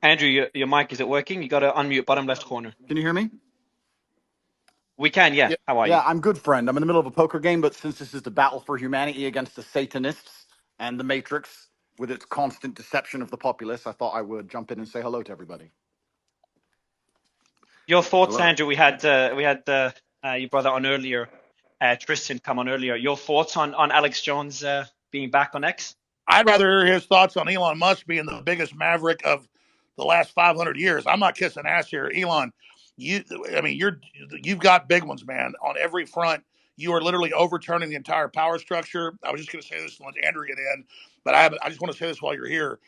Andrew, your mic, is it working? You got to unmute bottom left corner. Can you hear me? We can, yeah. Yeah, How are you? Yeah, I'm good, friend. I'm in the middle of a poker game, but since this is the battle for humanity against the Satanists and the Matrix with its constant deception of the populace, I thought I would jump in and say hello to everybody. Your thoughts, Hello. Andrew? We had your brother on earlier, Tristan come on earlier. Your thoughts on Alex Jones being back on X? I'd rather hear his thoughts on Elon Musk being the biggest maverick of the last 500 years. I'm not kissing ass here, Elon. You, I mean, you've got big ones, man, on every front. You are literally overturning the entire power structure. I was just going to say this to let Andrew get in, but I just want to say this while you're here.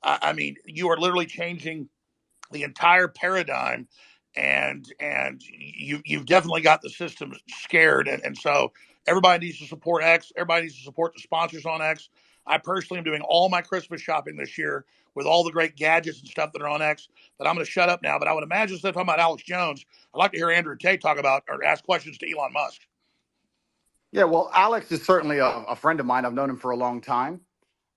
I mean, you are literally changing the entire paradigm, and you've definitely got the system scared, and so everybody needs to support X. Everybody needs to support the sponsors on X. I personally am doing all my Christmas shopping this year with all the great gadgets and stuff that are on X. But I'm going to shut up now. But I would imagine, instead of talking about Alex Jones, I'd like to hear Andrew Tate talk about or ask questions to Elon Musk. Yeah, well, Alex is certainly a friend of mine. I've known him for a long time,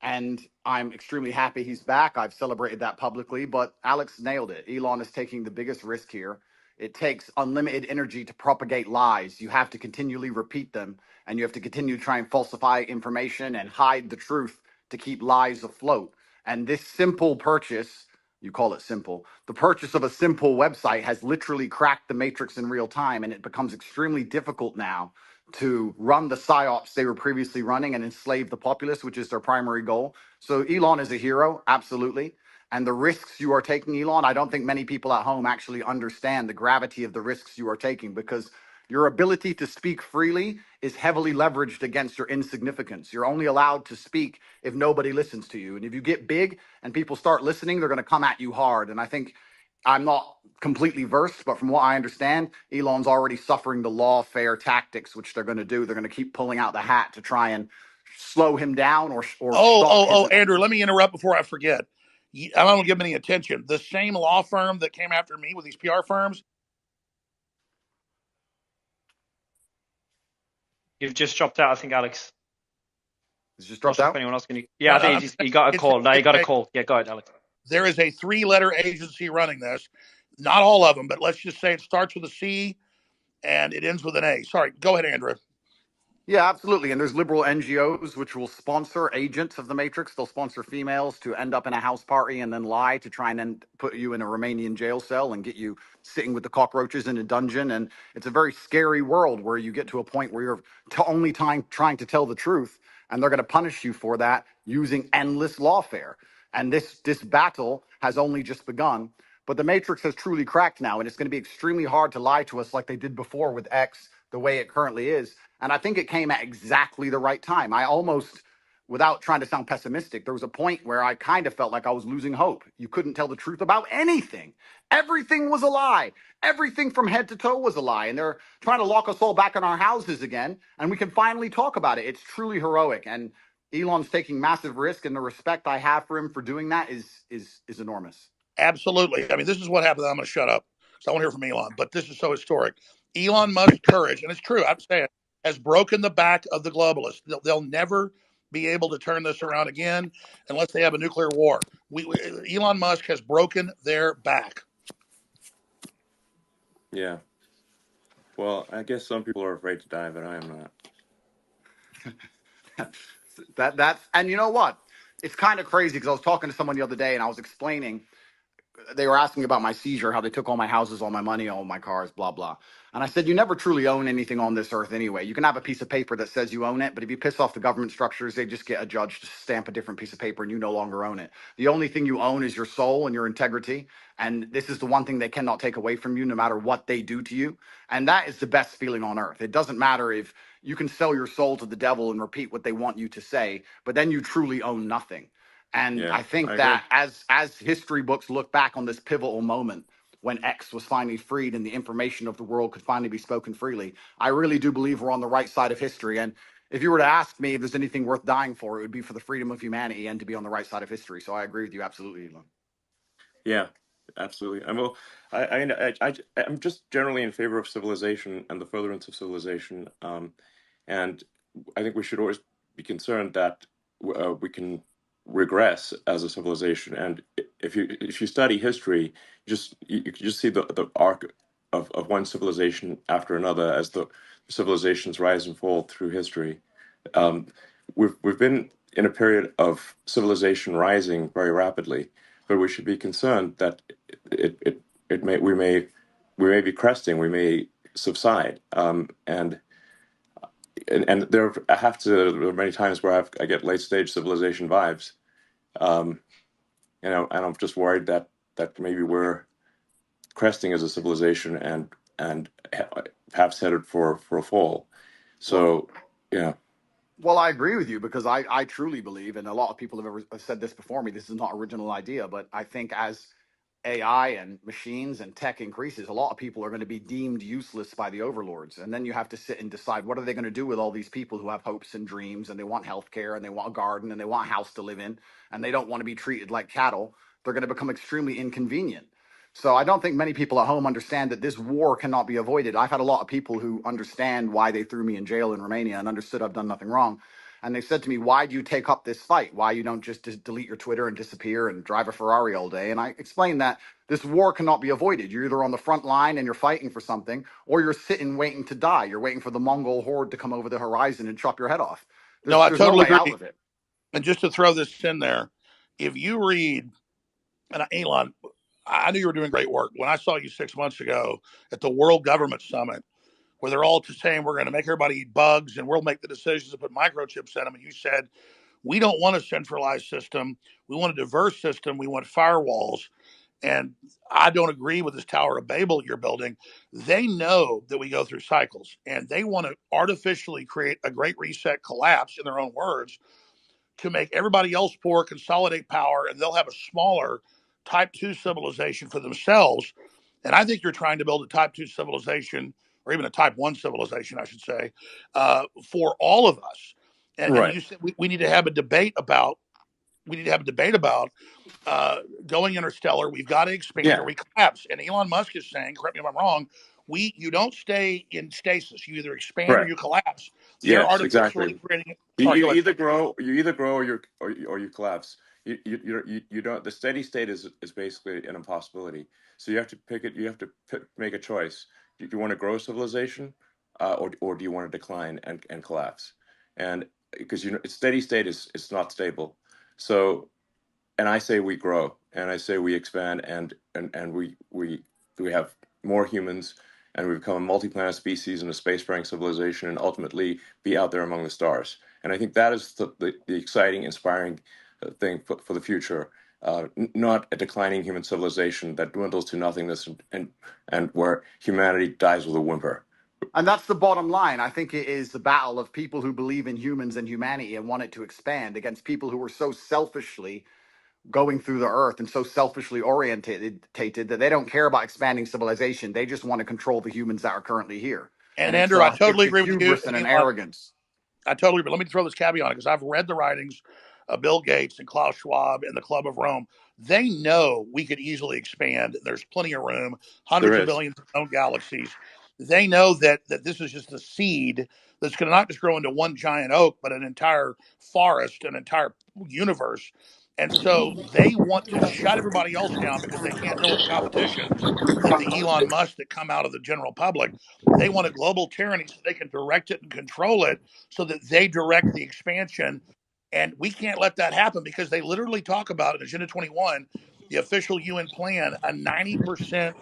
and I'm extremely happy he's back. I've celebrated that publicly, but Alex nailed it. Elon is taking the biggest risk here. It takes unlimited energy to propagate lies. You have to continually repeat them, and you have to continue to try and falsify information and hide the truth to keep lies afloat. And this simple purchase, you call it simple, the purchase of a simple website has literally cracked the matrix in real time, and it becomes extremely difficult now to run the psyops they were previously running and enslave the populace, which is their primary goal. So Elon is a hero, absolutely. And the risks you are taking, Elon, I don't think many people at home actually understand the gravity of the risks you are taking, because your ability to speak freely is heavily leveraged against your insignificance. You're only allowed to speak if nobody listens to you. And if you get big and people start listening, they're going to come at you hard. And I think I'm not completely versed, but from what I understand, Elon's already suffering the lawfare tactics, which they're going to do. They're going to keep pulling out the hat to try and slow him down or stop his. Andrew, let me interrupt before I forget. I don't give him any attention. The same law firm that came after me with these PR firms. You've just dropped out, I think, Alex. He's just Not dropped sure if out. anyone else can. Yeah, No, I no, think he got a call. No, he got a call. Yeah, go ahead, Alex. there is a three-letter agency running this. Not all of them, but let's just say it starts with a C and it ends with an A. Sorry, go ahead, Andrew. Yeah, absolutely. And there's liberal NGOs which will sponsor agents of the Matrix. They'll sponsor females to end up in a house party and then lie to try and then put you in a Romanian jail cell and get you sitting with the cockroaches in a dungeon. And it's a very scary world where you get to a point where you're only trying to tell the truth, and they're going to punish you for that using endless lawfare. And this battle has only just begun. But the Matrix has truly cracked now, and it's going to be extremely hard to lie to us like they did before with X, the way it currently is. And I think it came at exactly the right time. I almost, without trying to sound pessimistic, there was a point where I kind of felt like I was losing hope. You couldn't tell the truth about anything. Everything was a lie. Everything from head to toe was a lie. And they're trying to lock us all back in our houses again. And we can finally talk about it. It's truly heroic. And Elon's taking massive risk, and the respect I have for him for doing that is enormous. Absolutely. I mean, this is what happened. I'm going to shut up because I want to hear from Elon, but this is so historic. Elon Musk's courage, and it's true, I'm saying, has broken the back of the globalists. They'll never be able to turn this around again unless they have a nuclear war. Elon Musk has broken their back. Yeah. Well, I guess some people are afraid to die, but I am not. That's and you know what? It's kind of crazy because I was talking to someone the other day and I was explaining, they were asking about my seizure, how they took all my houses, all my money, all my cars, blah, blah. And I said, you never truly own anything on this earth anyway. You can have a piece of paper that says you own it, but if you piss off the government structures, they just get a judge to stamp a different piece of paper and you no longer own it. The only thing you own is your soul and your integrity. And this is the one thing they cannot take away from you, no matter what they do to you. And that is the best feeling on earth. It doesn't matter if you can sell your soul to the devil and repeat what they want you to say, but then you truly own nothing. And Yeah, I think I agree. that as history books look back on this pivotal moment when X was finally freed and the information of the world could finally be spoken freely, I really do believe we're on the right side of history. And if you were to ask me if there's anything worth dying for, it would be for the freedom of humanity and to be on the right side of history. So I agree with you absolutely, Elon. Yeah, absolutely. I'm just generally in favor of civilization and the furtherance of civilization. And I think we should always be concerned that we can regress as a civilization. And if you study history, you can just see the arc of one civilization after another as the civilizations rise and fall through history. Um, we've been in a period of civilization rising very rapidly, but we should be concerned that it it, it may we may be cresting, we may subside, and there there are many times where I get late stage civilization vibes, um, and I'm just worried that maybe we're cresting as a civilization and perhaps headed for a fall. Well, So yeah, Well, I agree with you because I truly believe, and a lot of people have ever said this before me, this is not an original idea, but I think as AI and machines and tech increases, a lot of people are going to be deemed useless by the overlords. And then you have to sit and decide what are they going to do with all these people who have hopes and dreams and they want healthcare and they want a garden and they want a house to live in and they don't want to be treated like cattle. They're going to become extremely inconvenient. So I don't think many people at home understand that this war cannot be avoided. I've had a lot of people who understand why they threw me in jail in Romania and understood I've done nothing wrong. And they said to me, "Why do you take up this fight? Why you don't just delete your Twitter and disappear and drive a Ferrari all day?" And I explained that this war cannot be avoided. You're either on the front line and you're fighting for something, or you're sitting waiting to die. You're waiting for the Mongol horde to come over the horizon and chop your head off. No, I There's no totally way out agree. of it. And just to throw this in there, if you read, and Elon, I knew you were doing great work. When I saw you 6 months ago at the World Government Summit, where they're all just saying we're going to make everybody eat bugs and we'll make the decisions to put microchips in them, and you said, we don't want a centralized system. We want a diverse system. We want firewalls. And I don't agree with this Tower of Babel you're building. They know that we go through cycles and they want to artificially create a great reset collapse, in their own words, to make everybody else poor, consolidate power, and they'll have a smaller type 2 civilization for themselves. And I think you're trying to build a type 2 civilization, or even a type 1 civilization, I should say, for all of us. And right, you said we need to have a debate about, we need to have a debate about going interstellar. We've got to expand or yeah, we collapse. And Elon Musk is saying, correct me if I'm wrong, you don't stay in stasis. You either expand or correct. you collapse. They're Yes, artificially exactly. creating. You, Sorry, you go ahead. either grow, or you collapse. You don't. The steady state is basically an impossibility. So you have to pick it. You have to make a choice. Do you want to grow civilization, or do you want to decline and collapse? And because steady state is it's not stable. So and I say we grow, and I say we expand, and we have more humans, and we become a multi-planet species and a spacefaring civilization, and ultimately be out there among the stars. And I think that is the exciting, inspiring thing for the future. Not a declining human civilization that dwindles to nothingness and where humanity dies with a whimper. And that's the bottom line. I think it is the battle of people who believe in humans and humanity and want it to expand against people who are so selfishly going through the earth and so selfishly orientated that they don't care about expanding civilization. They just want to control the humans that are currently here. And And it's Andrew, I a totally it's a agree with you. hubris And and an Elon, arrogance. I totally agree. Let me throw this caveat on it because I've read the writings of Bill Gates and Klaus Schwab and the Club of Rome. They know we could easily expand. There's plenty of room, There hundreds of is. billions of known galaxies. They know that this is just a seed that's going to not just grow into one giant oak, but an entire forest, an entire universe. And so they want to shut everybody else down because they can't deal with the competition of the Elon Musk that come out of the general public. They want a global tyranny so they can direct it and control it so that they direct the expansion. And we can't let that happen because they literally talk about in Agenda 21, the official UN plan, a 90%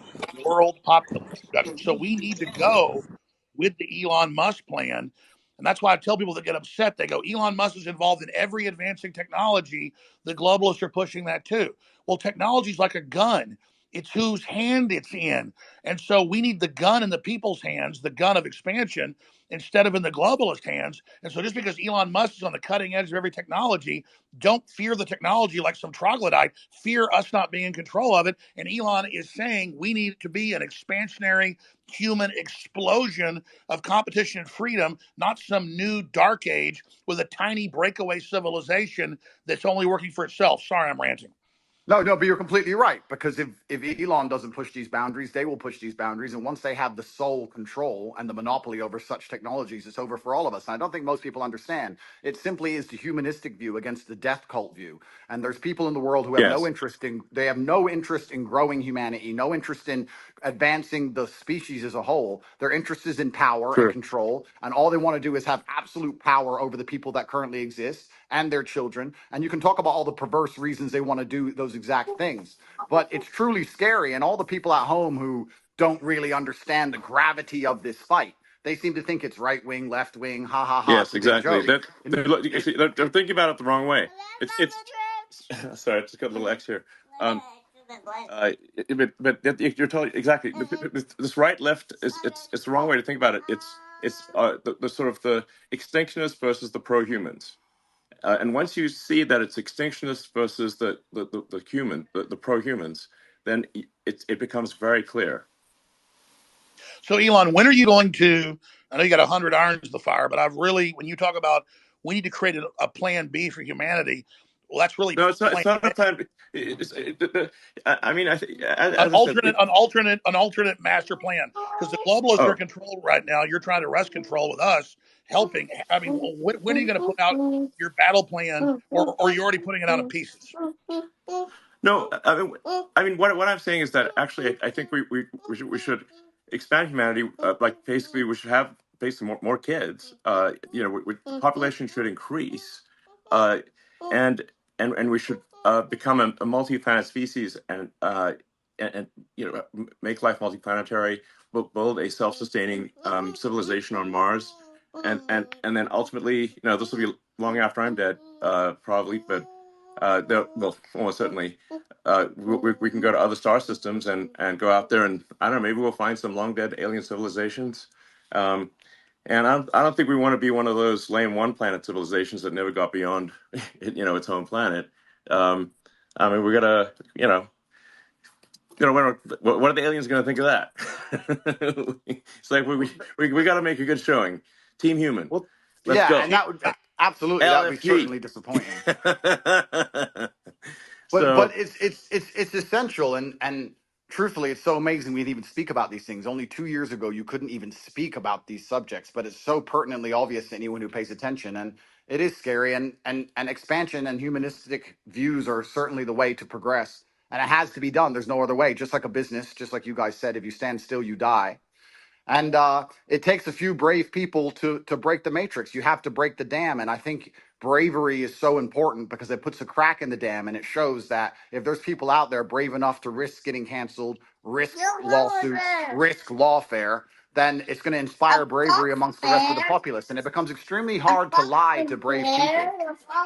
world population reduction. So we need to go with the Elon Musk plan. And that's why I tell people that get upset, they go, Elon Musk is involved in every advancing technology. The globalists are pushing that too. Well, technology is like a gun. It's whose hand it's in. And so we need the gun in the people's hands, the gun of expansion, instead of in the globalist hands. And so just because Elon Musk is on the cutting edge of every technology, don't fear the technology like some troglodyte. Fear us not being in control of it. And Elon is saying we need to be an expansionary human explosion of competition and freedom, not some new dark age with a tiny breakaway civilization that's only working for itself. Sorry, I'm ranting. No, but you're completely right. Because if Elon doesn't push these boundaries, they will push these boundaries. And once they have the sole control and the monopoly over such technologies, it's over for all of us. And I don't think most people understand. It simply is the humanistic view against the death cult view. And there's people in the world who have no Yes, interest in they have no interest in growing humanity, no interest in advancing the species as a whole. Their interest is in power and true. control. And all they want to do is have absolute power over the people that currently exist and their children. And you can talk about all the perverse reasons they want to do those exact things. But it's truly scary. And all the people at home who don't really understand the gravity of this fight, they seem to think it's right wing, left wing, ha ha ha. It's Yes, a big exactly. joke. That And you see, they're thinking about it the wrong way. It's sorry, I just got a little X here. But you're totally exactly this right left is it's the wrong way to think about it. It's the sort of the extinctionists versus the pro humans. And once you see that it's extinctionists versus the pro humans, then it becomes very clear. So, Elon, when are you going to? I know you got 100 irons in the fire, but when you talk about we need to create a plan B for humanity, well, that's really No, it's not. plan It's not A. a plan. I mean, I think, An as I said, alternate, an alternate, an alternate master plan. Because the globalists are in oh, control right now. You're trying to wrest control with us, helping. I mean, when are you going to put out your battle plan, or are you already putting it out in pieces? no, what I'm saying is that actually, I think we should expand humanity. Like basically, we should have basically more kids. Population should increase, uh, and and we should become a multi-planet species and make life multiplanetary. Build a self-sustaining civilization on Mars, and then ultimately, this will be long after I'm dead, probably, but well, almost certainly, we can go to other star systems and go out there and I don't know, maybe we'll find some long dead alien civilizations. Um, and I don't think we want to be one of those lame one planet civilizations that never got beyond, its home planet. Um, I mean, we gotta, what are the aliens going to think of that? It's like we got to make a good showing. Team Human, well, let's yeah, go. and that would absolutely that would be LFG. certainly disappointing. But So it's essential and truthfully it's so amazing we'd even speak about these things. Only 2 years ago you couldn't even speak about these subjects, but it's so pertinently obvious to anyone who pays attention, and it is scary, and expansion and humanistic views are certainly the way to progress, and it has to be done. There's no other way. Just like a business, just like you guys said, if you stand still you die. And it takes a few brave people to break the matrix. You have to break the dam, and I think bravery is so important because it puts a crack in the dam, and it shows that if there's people out there brave enough to risk getting canceled, risk lawsuits, risk lawfare, then it's going to inspire bravery amongst the rest of the populace, and it becomes extremely hard to lie to brave people.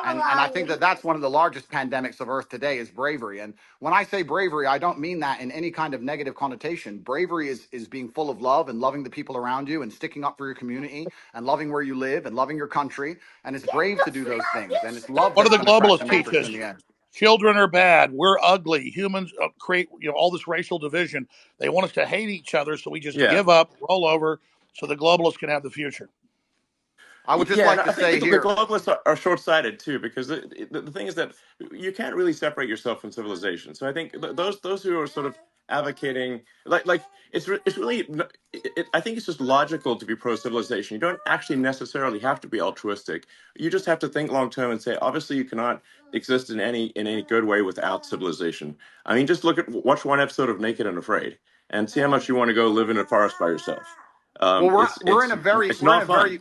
And I think that that's one of the largest pandemics of Earth today is bravery. And when I say bravery, I don't mean that in any kind of negative connotation. Bravery is being full of love and loving the people around you and sticking up for your community and loving where you live and loving your country. And it's brave to do those things. And it's love What do that's the going to crack the globalists teach matrix in us? the end. Children are bad. We're ugly. Humans create all this racial division. They want us to hate each other, so we just yeah. give up, roll over, so the globalists can have the future. I would just Yeah, and like to I think say the here, globalists are short-sighted too, because the thing is that you can't really separate yourself from civilization. So I think those who are sort of advocating, like it's really, I think it's just logical to be pro-civilization. You don't actually necessarily have to be altruistic. You just have to think long-term and say, obviously, you cannot exist in any good way without civilization. I mean, just watch one episode of Naked and Afraid, and see how much you want to go live in a forest by yourself. well, It's we're in it's a very it's not fun.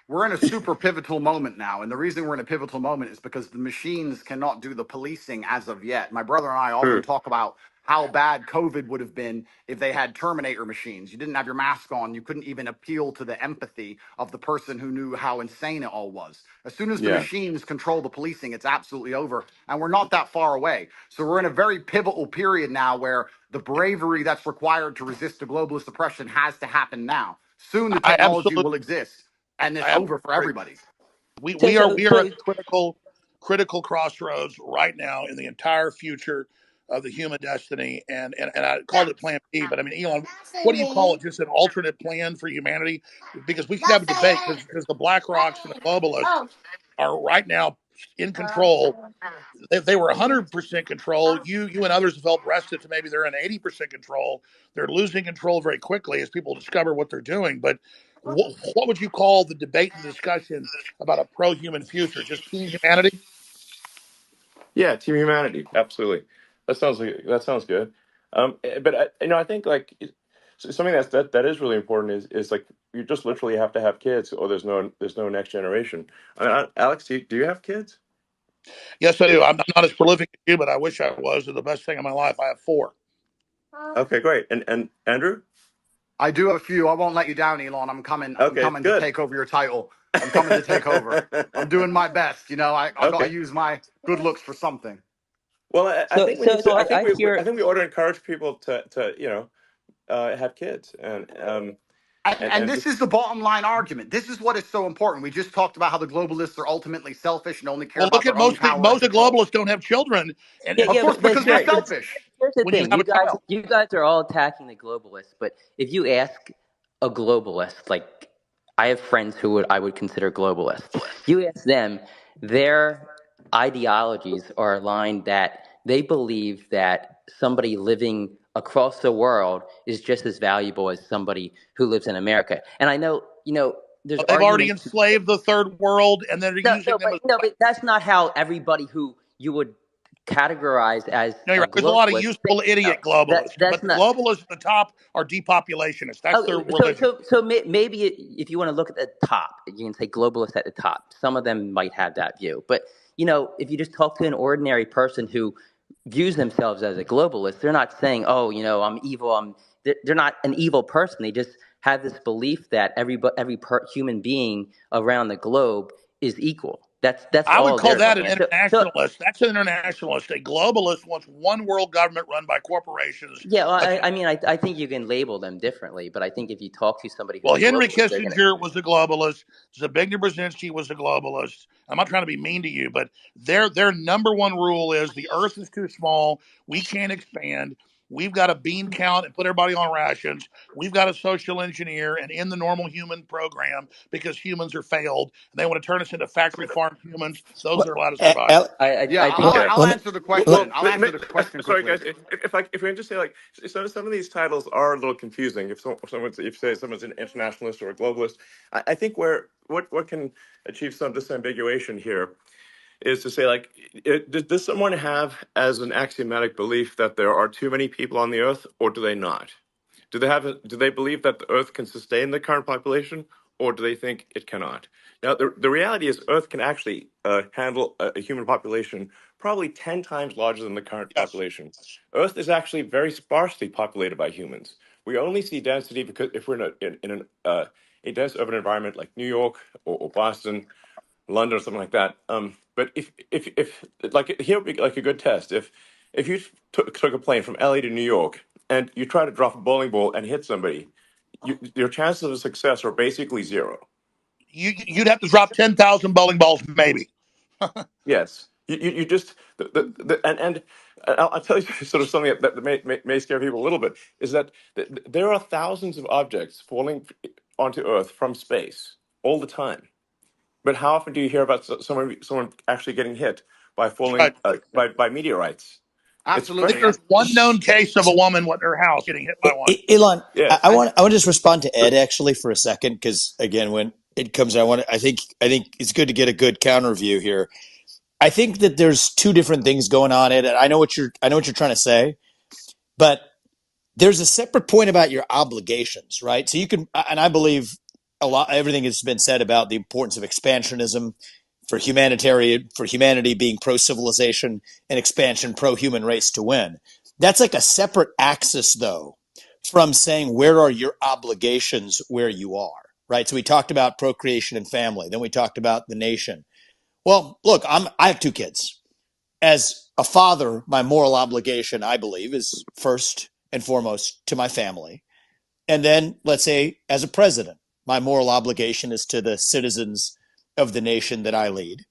we're in a super pivotal moment now. And the reason we're in a pivotal moment is because the machines cannot do the policing as of yet. My brother and I often True. talk about how bad COVID would have been if they had Terminator machines. You didn't have your mask on. You couldn't even appeal to the empathy of the person who knew how insane it all was. As soon as the Yeah. machines control the policing, it's absolutely over. And we're not that far away. So we're in a very pivotal period now where the bravery that's required to resist the globalist oppression has to happen now. Soon the I technology absolutely, will exist and I it's absolutely over for agree. everybody. We are Jason, we are at please. a critical crossroads right now in the entire future of the human destiny, and I called it Plan B, but I mean, Elon, what do you call it? Just an alternate plan for humanity? Because we could have a debate because the Black Rocks and the globalists are right now in control. If they were 100% control, you and others have helped wrest it to maybe they're in 80% control. They're losing control very quickly as people discover what they're doing. But what would you call the debate and discussion about a pro-human future? Just team humanity? Yeah, team humanity, absolutely. That sounds good. But I think like something that is really important is like you just literally have to have kids, or there's no next generation. Alex, do you have kids? Yes, I do. I'm not as prolific as you, but I wish I was. They're the best thing in my life. I have 4. Okay, great. And Andrew? I do have a few. I won't let you down, Elon. I'm coming. I'm Okay, coming to good. take over your title. I'm coming to take over. I'm doing my best. You know, I got to Okay. use my good looks for something. Well, I So think we need so to. I, I I hear. think we ought to encourage people to have kids And and this just is the bottom line argument. This is what is so important. We just talked about how the globalists are ultimately selfish and only care Well, about look at their own power and most of the control. globalists don't have children, and Yeah, Of yeah, course, but because they're here, selfish. here's the when you thing. have You a guys, child. you guys are all attacking the globalists, but if you ask a globalist, like I have friends who I would consider globalists, you ask them, their ideologies are aligned that they believe that somebody living across the world is just as valuable as somebody who lives in America. And I know, there's They've already arguments. enslaved the third world, and they're No, using them as. but that's not how everybody who you would categorize as No, you're a right. There's a lot of globalist useful thinks. No, idiot globalists, but that's the not. globalists at the top are depopulationists. That's their Oh, so religion. so so maybe if you want to look at the top, you can say globalists at the top. Some of them might have that view, but if you just talk to an ordinary person who views themselves as a globalist, they're not saying, "Oh, I'm evil." They're not an evil person. They just have this belief that human being around the globe is equal. That's I would all call they're that an looking at. So internationalist. That's an internationalist. A globalist wants one world government run by corporations. yeah, well, I think you can label them differently, but I think if you talk to somebody who's Well, a Henry globalist, they're gonna. Kissinger was a globalist. Zbigniew Brzezinski was a globalist. I'm not trying to be mean to you, but their number one rule is the Earth is too small. We can't expand. We've got to bean count and put everybody on rations. We've got to social engineer and end the normal human program because humans are failed. And they want to turn us into factory farm humans. Those Well, that are allowed to survive. Yeah, I think well, they're. I'll let me. answer the well, question. I'll answer the question sorry quickly. guys, if we can just say like some of these titles are a little confusing. If say someone's an internationalist or a globalist, I think where what can achieve some disambiguation here is to say like does someone have as an axiomatic belief that there are too many people on the earth, or do they not? Do they believe that the Earth can sustain the current population, or do they think it cannot? Now, the reality is, Earth can actually handle a human population probably 10 times larger than the current Yes. population. Earth is actually very sparsely populated by humans. We only see density because if we're a dense urban environment like New York or Boston, London or something like that. But if like here would be like a good test. If you took a plane from LA to New York and you try to drop a bowling ball and hit somebody, your chances of success are basically zero. You'd have to drop 10,000 bowling balls, maybe. Yes, you just and I'll tell you sort of something that may scare people a little bit is that there are thousands of objects falling onto Earth from space all the time. But how often do you hear about someone actually getting hit by That's falling right. by meteorites? It's I think Absolutely. very there's one known case of a woman in her house getting hit by one. Elon, I yes. want I want to just respond to Ed actually for a second because again, when it comes, I think it's good to get a good counter view here. I think that there's two different things going on, Ed. And I know what you're trying to say, but there's a separate point about your obligations, right? So you can, and I believe everything has been said about the importance of expansionism for humanity being pro civilization and expansion pro human race to win. That's like a separate axis though from saying where are your obligations where you are, right? So we talked about procreation and family, then we talked about the nation. Well, look, I have 2 kids. As a father, my moral obligation, I believe, is first and foremost to my family. And then, let's say, as a president, my moral obligation is to the citizens of the nation that I lead.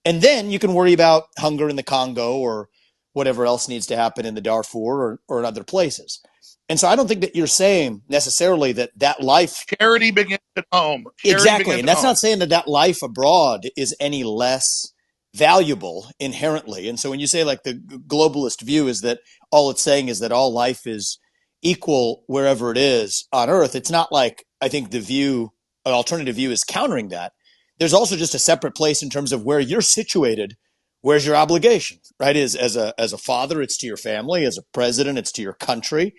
And then you can worry about hunger in the Congo or whatever else needs to happen in the Darfur or in other places. And so I don't think that you're saying necessarily that life. Charity begins at home. Charity Exactly. begins And at that's home. not saying that life abroad is any less valuable inherently. And so when you say like the globalist view is that all it's saying is that all life is equal wherever it is on Earth, it's not like I think the view, an alternative view is countering that. There's also just a separate place in terms of where you're situated. Where's your obligation, right? Is as a father, it's to your family. As a president, it's to your country.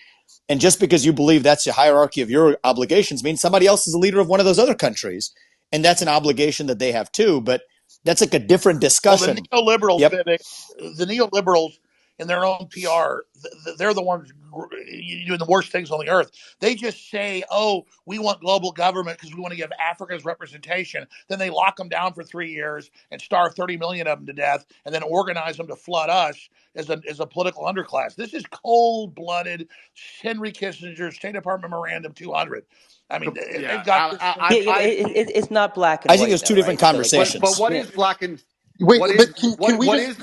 And just because you believe that's the hierarchy of your obligations means somebody else is the leader of one of those other countries. And that's an obligation that they have too. But that's like a different Well, the discussion. neoliberals, Yep. Vivek, the neoliberals in their own PR, they're the ones doing the worst things on the earth. They just say, "Oh, we want global government because we want to give Africa's representation." Then they lock them down for 3 years and starve 30 million of them to death, and then organize them to flood us as a political underclass. This is cold-blooded Henry Kissinger State Department Memorandum 200. I mean, they've Yeah, got this Yeah, thing. yeah, it's not black and I think white there's two though, different right? So like, but conversations. what you know, is black and Wait, what but is can we what just? is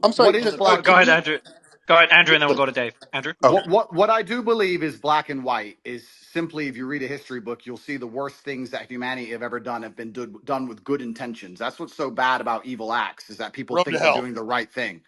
I'm sorry. what is Just Go, black? go can ahead, we? Andrew. Go ahead, Andrew, and then we'll go to Dave. Andrew. Okay. What I do believe is black and white is simply, if you read a history book, you'll see the worst things that humanity have ever done have been done with good intentions. That's what's so bad about evil acts, is that people Road to think they're hell. doing the right thing.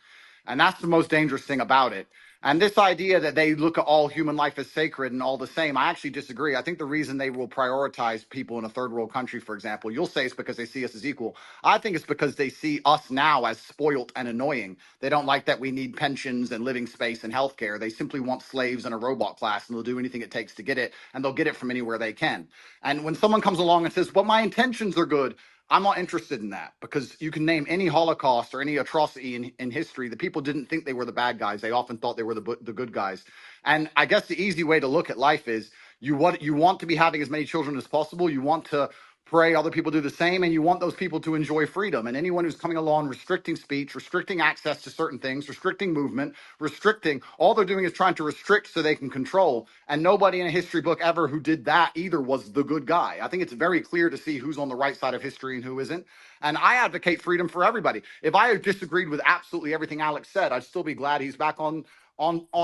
And that's the most dangerous thing about it. And this idea that they look at all human life as sacred and all the same, I actually disagree. I think the reason they will prioritize people in a third world country, for example, you'll say it's because they see us as equal. I think it's because they see us now as spoilt and annoying. They don't like that we need pensions and living space and healthcare. They simply want slaves and a robot class, and they'll do anything it takes to get it, and they'll get it from anywhere they can. And when someone comes along and says, "Well, my intentions are good," I'm not interested in that, because you can name any Holocaust or any atrocity in history. The people didn't think they were the bad guys. They often thought they were the good guys. And I guess the easy way to look at life is you want to be having as many children as possible. You want to pray other people do the same, and you want those people to enjoy freedom. And anyone who's coming along restricting speech, restricting access to certain things, restricting movement, restricting, all they're doing is trying to restrict so they can control. And nobody in a history book ever who did that either was the good guy. I think it's very clear to see who's on the right side of history and who isn't. And I advocate freedom for everybody. If I disagreed with absolutely everything Alex said, I'd still be glad he's back on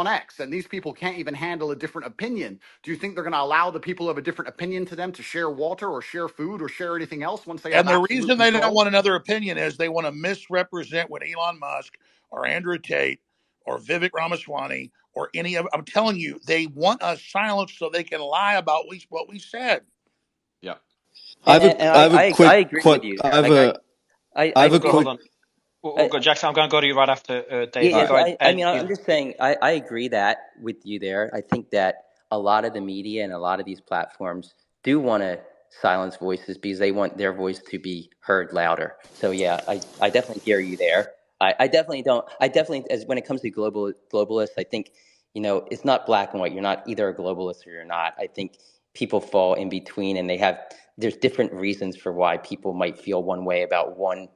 X. And these people can't even handle a different opinion. Do you think they're going to allow the people who have a different opinion to them to share water or share food or share anything else once they have And the absolute reason they don't control? want another opinion is they want to misrepresent what Elon Musk or Andrew Tate or Vivek Ramaswamy or any of. I'm telling you, they want us silenced so they can lie about what we said. Yeah. and I have a I quick, agree with you. I have Like a, I I have a Hold think quick, on. We'll go, Jackson. I'm going to go to you right after yeah, Dave. yeah. But all go So right. ahead, I mean, I'm Elon. just saying, I agree that with you there. I think that a lot of the media and a lot of these platforms do want to silence voices because they want their voice to be heard louder. So yeah, I definitely hear you there. I definitely don't. I definitely, as when it comes to globalists, I think it's not black and white. You're not either a globalist or you're not. I think people fall in between, and there's different reasons for why people might feel one way about one,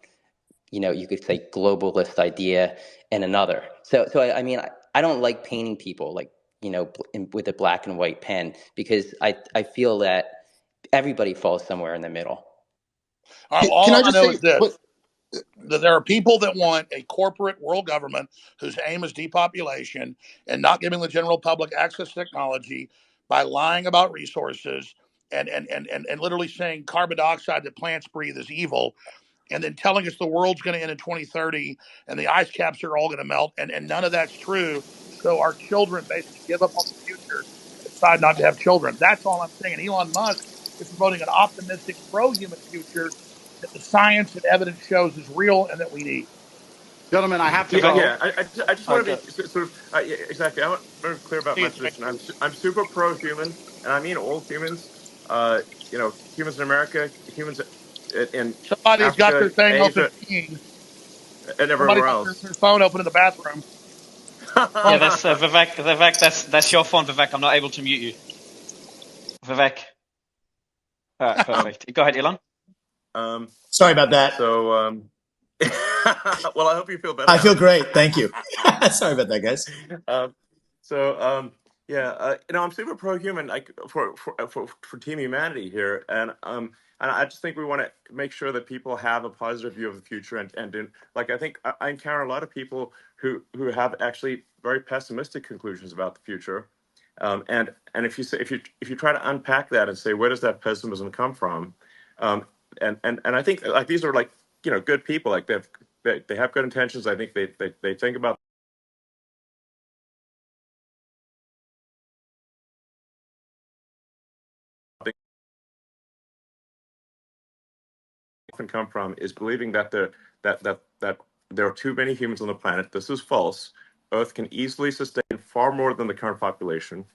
you could say globalist idea and another. So I mean, I don't like painting people like, with a black and white pen, because I feel that everybody falls somewhere in the middle. Can All I I just know say? is this: But that there are people that want a corporate world government whose aim is depopulation and not giving the general public access to technology by lying about resources and literally saying carbon dioxide that plants breathe is evil, and then telling us the world's going to end in 2030 and the ice caps are all going to melt, and none of that's true. So our children basically give up on the future and decide not to have children. That's all I'm saying. And Elon Musk is promoting an optimistic, pro-human future that the science and evidence shows is real and that we need. Gentlemen, I have to Go. go. Yeah. I just want to Go. be sort of yeah, exactly. I want to be clear about See my you, Jake. position. I'm super pro human, and I mean all humans. Humans in America, humans in Somebody's got their Africa, thing open Asia, peeing. and Somebody's everywhere got else. their phone open in the bathroom. Yeah, Phone's ringing. that's Vivek. Vivek, that's your phone, Vivek. I'm not able to mute you, Vivek. All right, um, perfect. Go ahead, Elon. um, Sorry about that. so, well, I hope you feel better I now. feel great. Thank you. Sorry about that, guys. um, so yeah, I'm super pro-human, like for Team Humanity here, and I just think we want to make sure that people have a positive view of the future, like I think I encounter a lot of people who have actually very pessimistic conclusions about the future, and if you try to unpack that and say where does that pessimism come from, um, and I think like these are like good people, like they have good intentions. I think they think about things often come from is believing that there are too many humans on the planet. This is false. Earth can easily sustain far more than the current population.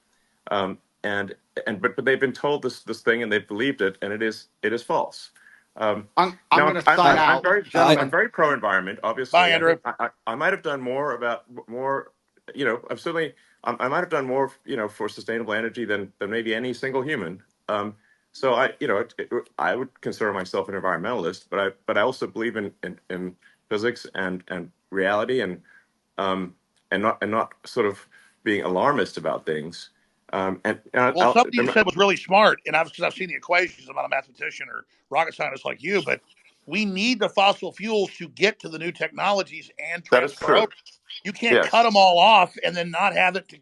Um, and but they've been told this thing and they've believed it, and it is false. I'm Now going to sign I'm out, very I'm gentlemen. very pro environment. Bye, Obviously, I Andrew. think I might have done more about more. I'm certainly I might have done more for sustainable energy than maybe any single human. So I would consider myself an environmentalist, but I also believe in physics and reality and not sort of being alarmist about things. Well, something you said was really smart, and because I've seen the equations. I'm not a mathematician or rocket scientist like you, but we need the fossil fuels to get to the new technologies and that is transfer over. true. You can't cut Yes. them all off and then not have it.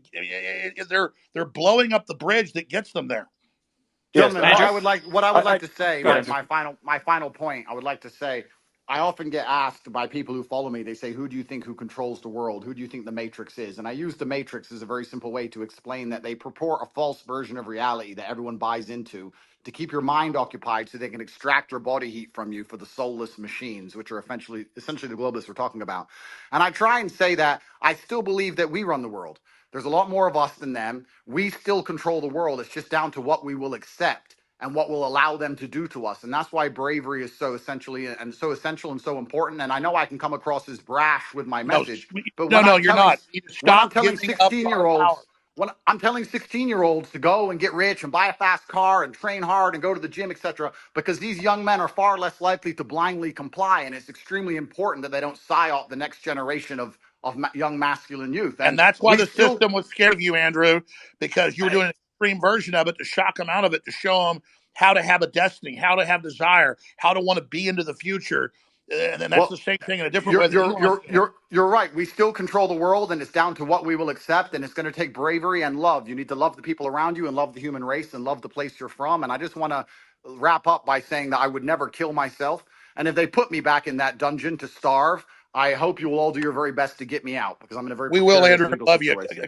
They're blowing up the bridge that gets them there. Yes. Gentlemen, Andrew, what I would like I to say, go my, ahead. my final point, I would like to say, I often get asked by people who follow me, they say, who do you think who controls the world? Who do you think the Matrix is? And I use the Matrix as a very simple way to explain that they purport a false version of reality that everyone buys into to keep your mind occupied so they can extract your body heat from you for the soulless machines, which are essentially the globalists we're talking about. And I try and say that I still believe that we run the world. There's a lot more of us than them. We still control the world. It's just down to what we will accept and what will allow them to do to us. And that's why bravery is so essential and so important. And I know I can come across as brash with my No, message, but no, you're not. You need to when I'm stop telling giving up our power. 16-year-olds, when I'm telling 16-year-olds to go and get rich and buy a fast car and train hard and go to the gym, etc., because these young men are far less likely to blindly comply. And it's extremely important that they don't psyop the next generation of young masculine youth. And And that's why we the still, system was scared of you, Andrew, because you were doing an extreme version of it to shock them out of it, to show them how to have a destiny, how to have desire, how to want to be into the future. And then that's well, the same thing in a different way that Elon's doing. you're right. We still control the world, and it's down to what we will accept. And it's going to take bravery and love. You need to love the people around you, and love the human race, and love the place you're from. And I just want to wrap up by saying that I would never kill myself. And if they put me back in that dungeon to starve, I hope you will all do your very best to get me out because I'm in a very We will, precarious Andrew. legal Love you. situation.